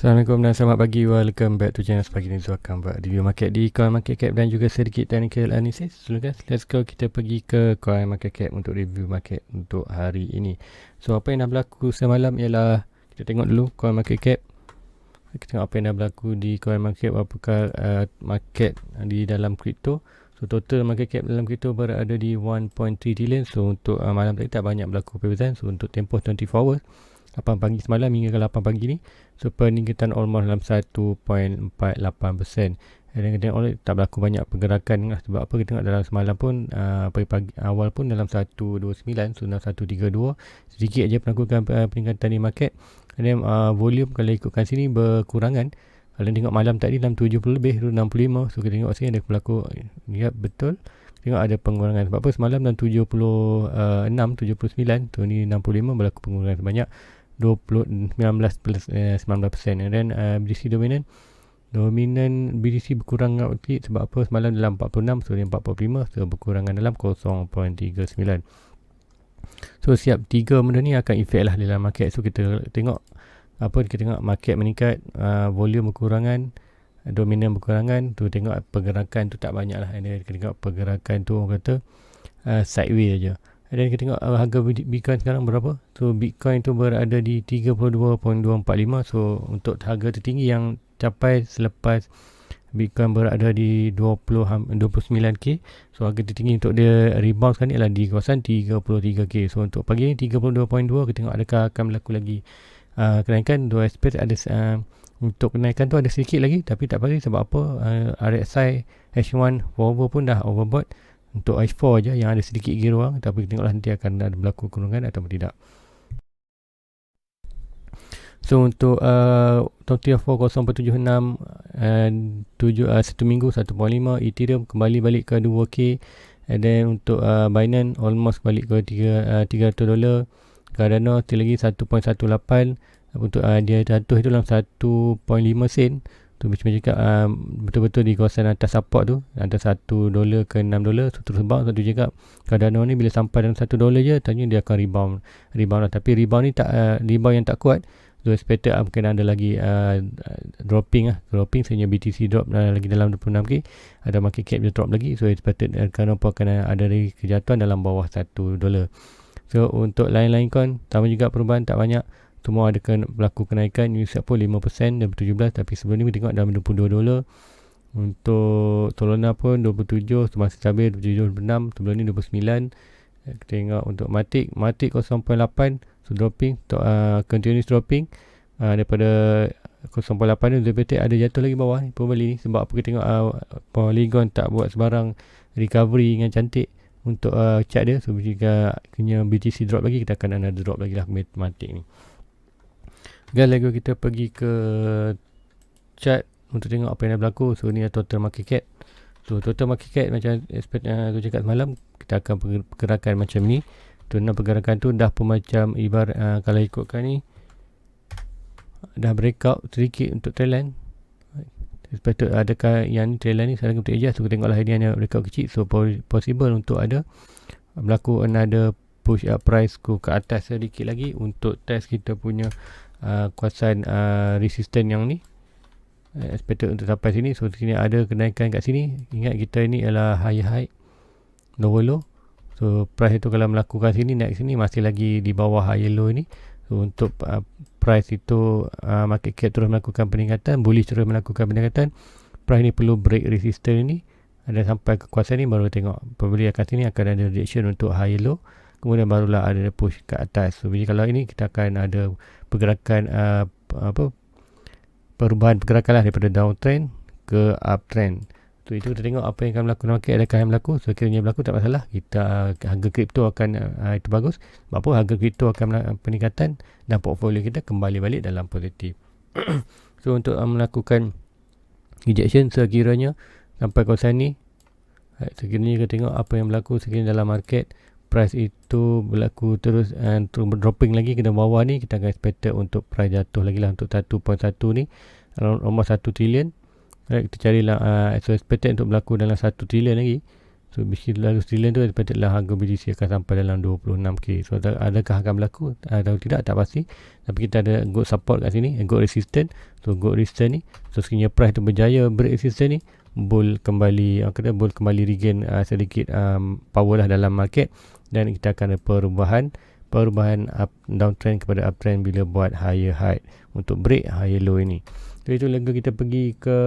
Assalamualaikum dan selamat pagi. Welcome back to channel Pagi ni Zul akan buat review market di Coin Market Cap dan juga sedikit technical analysis. So guys, let's go, kita pergi ke Coin Market Cap untuk review market untuk hari ini. So apa yang dah berlaku semalam ialah kita tengok dulu Coin Market Cap. Kita tengok apa yang dah berlaku di Coin Market, apakah market di dalam kripto. So total market cap dalam kripto berada di 1.3 trillion. So untuk malam tadi tak banyak berlaku perbezaan. So untuk tempoh 24 hours 8 pagi semalam hingga ke 8 pagi ni, so peningkatan almost dalam 1.48%. Dan kita tengok tak berlaku banyak pergerakan lah. Sebab apa, kita tengok dalam semalam pun pagi awal pun dalam 129, so dalam 132 sedikit aja melakukan peningkatan di market. Dan volume kalau ikutkan sini berkurangan. Kalau tengok malam tadi dalam 70 lebih, 65. So kita tengok sini ada berlaku, ya betul, tengok ada pengurangan. Sebab apa, semalam dalam 76, 79, so ni 65, berlaku pengurangan sebanyak 19 plus 19%. Dan BTC dominan BTC berkurang sedikit. Sebab apa, semalam dalam 46, so dia 45, so berkurangan dalam 0.39. So siap 3 benda ni akan efek lah dalam market. So kita tengok kita tengok market meningkat, volume berkurangan, dominan berkurangan, tu tengok pergerakan tu tak banyak lah. Dan kita tengok pergerakan tu orang kata sideways aja. Dan kita tengok harga Bitcoin sekarang berapa. So Bitcoin tu berada di 32.245. So untuk harga tertinggi yang capai selepas Bitcoin berada di 29k. So harga tertinggi untuk dia rebound sekarang ni adalah di kawasan 33k. So untuk pagi ni 32.2, kita tengok adakah akan berlaku lagi kenaikan. Dua aspek ada, untuk kenaikan tu ada sedikit lagi tapi tak pasti. Sebab apa, RSI H1 forward pun dah overbought. Untuk H4 je yang ada sedikit gear ruang, tapi kita tengoklah nanti akan ada berlaku kurungan atau tidak. So untuk total 40.76 satu minggu 1.5. Ethereum kembali balik ke 2k. And then untuk Binance almost balik ke $300. Cardano still lagi 1.18. Untuk dia jatuh itu dalam 1.5 sen. Tu macam cakap betul-betul di kawasan atas support tu, antara $1 ke $6. So terus rebound. Satu cakap Cardano ni bila sampai dalam $1 je, tanya dia akan rebound lah. Tapi rebound ni tak rebound yang tak kuat. So expected mungkin ada lagi dropping sehingga BTC drop lagi dalam 26k. Ada market cap dia drop lagi. So expected Cardano pun akan ada lagi kejatuhan dalam bawah $1. So untuk lain-lain coin sama juga, perubahan tak banyak. Semua ada berlaku kenaikan. Uniswap pun 5% dan 17. Tapi sebelum ni kita tengok dalam $22. Untuk Solana pun 27, masih stabil 27.6. Sebelum ni 29. Kita tengok untuk Matic 0.8, so dropping, continuous dropping. Daripada 0.8 ni ZBT ada jatuh lagi bawah ni, pembeli ni. Sebab apa, kita tengok Polygon tak buat sebarang recovery dengan cantik untuk chart dia. So jika kena BTC drop lagi, kita akan ada drop lagi lah Matic ni. Guys, lagi kita pergi ke chart untuk tengok apa yang dah berlaku. So ni total market cap. So total market cap macam expect tu cakap semalam, kita akan pergerakan macam ni. Tu pergerakan tu dah pun macam ibarat kalau ikutkan ni dah breakout sedikit untuk trend line. Expected adakah yang ni trend line ni sekarang untuk adjust. So kita tengoklah ini hanya breakout kecil. So possible untuk ada berlaku another push up price ke atas sedikit lagi untuk test kita punya kuasaan resistance yang ni. Expected untuk sampai sini. So sini ada kenaikan kat sini. Ingat kita ni adalah high lower low. So price itu kalau melakukan sini, naik sini, masih lagi di bawah high low ni. So untuk price itu market cap terus melakukan peningkatan, bullish terus melakukan peningkatan. Price ni perlu break resistance ni, ada sampai ke kuasaan ni, baru tengok pembeli akan sini akan ada reaction untuk high low. Kemudian barulah ada push ke atas. So jadi kalau ini kita akan ada pergerakan perubahan pergerakan lah daripada downtrend ke uptrend. So itu kita tengok apa yang akan berlaku dalam market. Adakah yang berlaku? So kiranya berlaku tak masalah. Kita harga kripto akan itu bagus. Sebab apa, harga kripto akan peningkatan dan portfolio kita kembali balik dalam positif. So untuk melakukan rejection sekiranya sampai kawasan ni, sekiranya kita tengok apa yang berlaku sekiranya dalam market price itu berlaku terus dropping lagi ke bawah ni, kita akan expected untuk price jatuh lagi lah untuk 1.1 ni, almost 1 trillion. Right, kita carilah so expected untuk berlaku dalam 1 trillion lagi. So lalu Sri tu expected lah harga BTC akan sampai dalam 26k. So adakah akan berlaku atau tidak, tak pasti. Tapi kita ada good support kat sini, good resistance. So good resistance ni, so sekiranya price tu berjaya break resistance ni, bull kembali regain sedikit power lah dalam market, dan kita akan ada perubahan downtrend kepada uptrend bila buat higher high untuk break higher low ini. So itu lagi kita pergi ke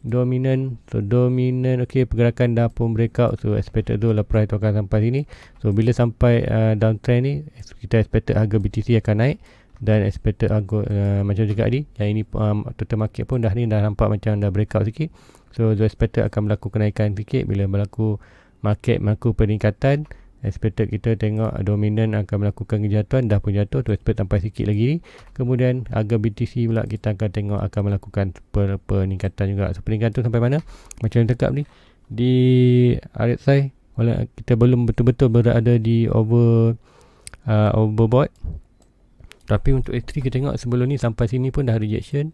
dominant. So dominant, okay, pergerakan dah pun breakout. So expected tu lah price tu akan sampai sini. So bila sampai downtrend ni, kita expected harga BTC akan naik, dan expected harga macam juga tadi, yang ini total market pun dah nampak macam dah breakout sikit. So expected akan berlaku kenaikan sikit. Bila berlaku market berlaku peningkatan, expected kita tengok dominant akan melakukan kejatuhan, dah pun jatuh tu, expect sampai sikit lagi ni. Kemudian harga BTC pula kita akan tengok akan melakukan peningkatan juga. So peningkatan tu sampai mana? Macam yang tekap ni di RSI, walaupun kita belum betul-betul berada di overbought, tapi untuk S3 kita tengok sebelum ni sampai sini pun dah rejection.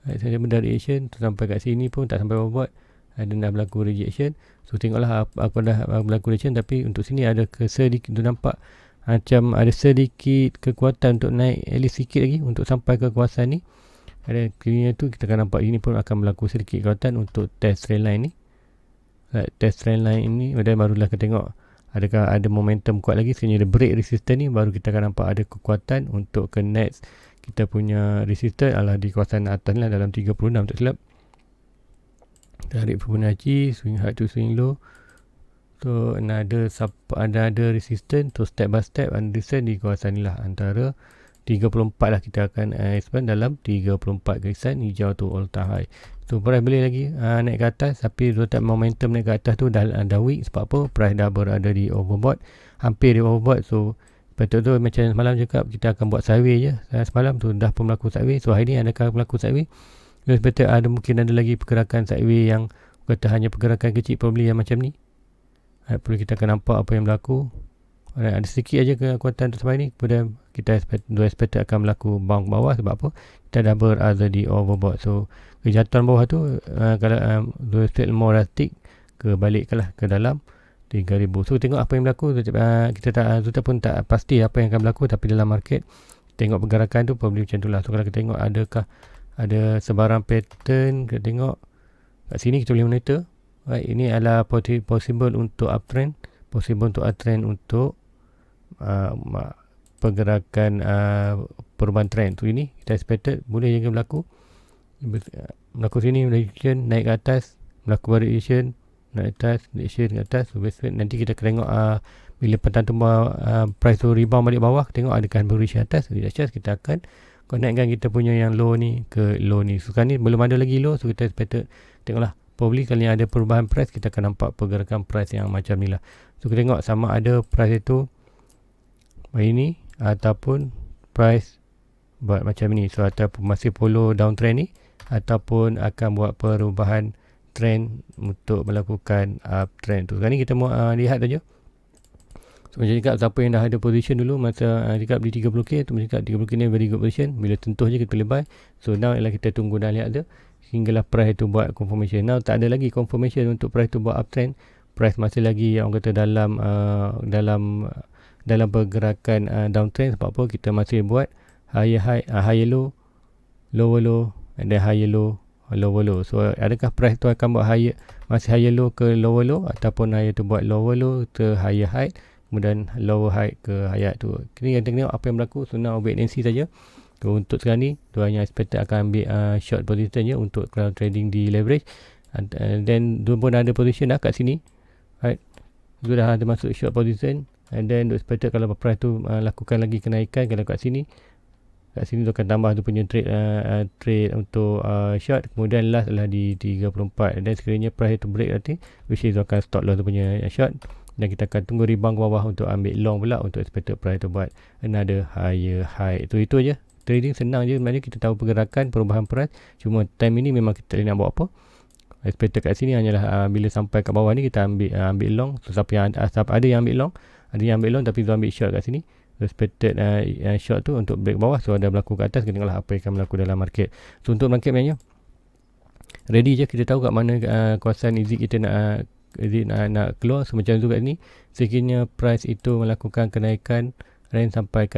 Saya pun dah rejection tu, sampai kat sini pun tak sampai overbought, dan dah berlaku rejection. So tengoklah apa dah berlaku rejection, tapi untuk sini ada sedikit tu, nampak macam ada sedikit kekuatan untuk naik at least sikit lagi untuk sampai ke kawasan ni. Ada kirinya tu kita akan nampak ini pun akan berlaku sedikit kekuatan untuk test trend line ni. Test trend line ini, dan barulah kita tengok adakah ada momentum kuat lagi. Sekiranya ada break resistance ni, baru kita akan nampak ada kekuatan untuk ke next kita punya resistance adalah di kawasan atas lah, dalam 36 tak silap. Tarik Fibonacci, swing high to swing low. So ada resistance. So step by step resistance di kawasan ni lah, antara 34 lah. Kita akan expand dalam 34 garisan hijau tu all time high. So price boleh lagi naik ke atas, tapi rotate momentum naik ke atas tu dah weak. Sebab apa? Price dah berada di overbought, hampir di overbought. So betul tu macam semalam cakap, kita akan buat sideways je. Semalam tu dah pun berlaku sideways. So hari ni adakah berlaku sideways? Betul, mungkin ada lagi pergerakan sideways yang kata hanya pergerakan kecil, probably yang macam ni. Perlu kita akan nampak apa yang berlaku. Ada sedikit aja kekuatan untuk sampai ni. Kemudian kita expect akan berlaku bounce bawah. Sebab apa? Kita dah berada di overbought. So kejatuhan bawah tu kalau expect more drastic, baliklah ke dalam 3,000. So tengok apa yang berlaku. Kita pun tak pasti apa yang akan berlaku, tapi dalam market tengok pergerakan tu probably macam tu lah. So kalau kita tengok adakah ada sebarang pattern, kita tengok kat sini kita boleh monitor. Right, ini adalah possible untuk uptrend, untuk pergerakan perubahan trend tu. Ini kita expected boleh juga berlaku sini, reaction naik ke atas, berlaku variation naik atas, reaction ke atas. So nanti kita tengok bila petang tu price tu rebound balik bawah, tengok adakah variation atas, reaction kita akan connectkan kita punya yang low ni ke low ni. So sekarang ni belum ada lagi low, so kita expected tengoklah, probably kalau ada perubahan price, kita akan nampak pergerakan price yang macam ni lah. So kita tengok sama ada price itu hari ni ataupun price buat macam ni. So ataupun masih follow downtrend ni, ataupun akan buat perubahan trend untuk melakukan uptrend tu. Sekarang ni kita mau lihat saja. So macam cakap, siapa yang dah ada position dulu masa cakap di 30k tu, macam cakap 30k ni very good position, bila tentuh je kita boleh buy. So now ialah kita tunggu dah lihat je hinggalah price tu buat confirmation. Now tak ada lagi confirmation untuk price tu buat uptrend. Price masih lagi yang kata dalam pergerakan downtrend. Sebab apa? Kita masih buat higher high, higher low, lower low, and then higher low, lower low. So adakah price tu akan buat masih higher low ke lower low, ataupun higher tu buat lower low ke higher high, kemudian lower high ke higher tu. Kita tengok apa yang berlaku. So now wait and see saja. So, untuk sekarang ni dia hanya expected akan ambil short position je untuk kalau trading di leverage, and then dia pun ada position dah kat sini, right? Sudah ada masuk short position, and then dia expected kalau price tu lakukan lagi kenaikan, kalau kat sini tu akan tambah tu punya trade untuk short. Kemudian last adalah di 34, dan sekiranya price tu break nanti, which is akan stop loss tu punya short, dan kita akan tunggu rebound ke bawah untuk ambil long pula, untuk expected price tu buat another higher high. Itu aja. Trading senang je sebenarnya, kita tahu pergerakan perubahan price. Cuma time ini memang kita nak buat apa, expected kat sini hanyalah bila sampai kat bawah ni kita ambil long. So siapa ada yang ambil long, tapi tu ambil short kat sini. Expected short tu untuk break bawah. So ada berlaku kat atas, kita tengoklah apa yang akan berlaku dalam market. So untuk market sebenarnya ready je, kita tahu kat mana kawasan exit kita nak nak keluar. So macam tu kat ni, sekiranya price itu melakukan kenaikan range sampai ke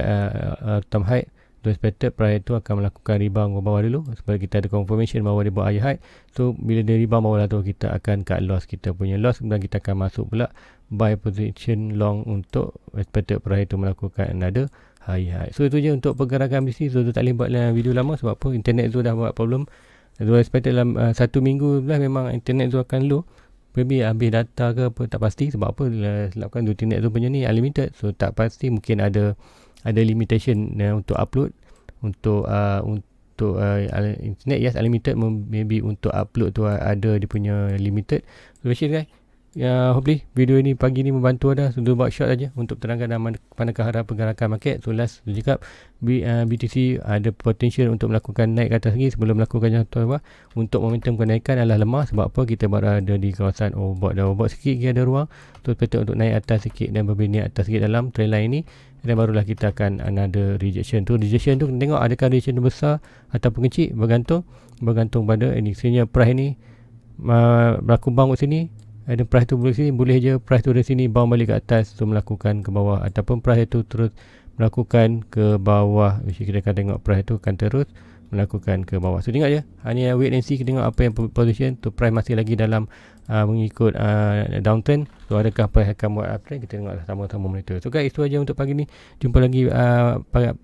term high, the expected price itu akan melakukan rebound ke bawah dulu supaya kita ada confirmation bahawa dia buat higher high. So bila dia rebound bawah tu, kita akan cut loss kita punya loss, dan kita akan masuk pula buy position long untuk expected price itu melakukan another high high. So itu je untuk pergerakan BTC. So tu tak boleh buat video lama sebab apa, internet tu dah buat problem. So expected dalam 1 minggu lah memang internet tu akan low. Maybe habis data ke apa, tak pasti. Sebab apa, sebabkan internet tu punya ni unlimited. So tak pasti, mungkin ada limitation untuk upload. Untuk internet yes unlimited, maybe untuk upload tu ada dia punya limited. So guys, hopefully video ini pagi ni membantu anda. So buat short aja untuk terangkan manakah arah pergerakan market. So last tu cakap BTC ada potential untuk melakukan naik ke atas lagi sebelum melakukan jatuh bawah. Untuk momentum kenaikan adalah lemah. Sebab apa, kita berada di kawasan overbought. Dah overbought sikit, kita ada ruang tu betul untuk naik atas sikit dan berbini atas sikit dalam trend line ini. Dan barulah kita akan another rejection tu. Rejection tu tengok adakah rejection tu besar ataupun kecil, bergantung pada ini. Sebenarnya price ni berlaku bounce kat sini, ada price tu boleh sini, boleh je price tu dari sini bounce balik ke atas tu melakukan ke bawah, ataupun price tu terus melakukan ke bawah. Kita akan tengok price tu akan terus melakukan ke bawah. So tengok je, hanya wait and see, kita tengok apa yang position tu. Price masih lagi dalam mengikut downtrend. So adakah price akan buat uptrend, kita tengok sama-sama monitor. So guys, itu aja untuk pagi ni. Jumpa lagi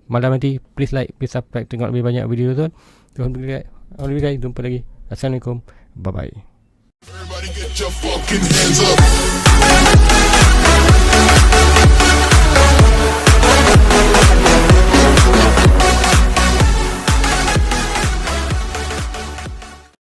malam nanti. Please like, please subscribe, tengok lebih banyak video tu. Alhamdulillah guys, jumpa lagi. Assalamualaikum, bye bye. Everybody get your fucking hands up.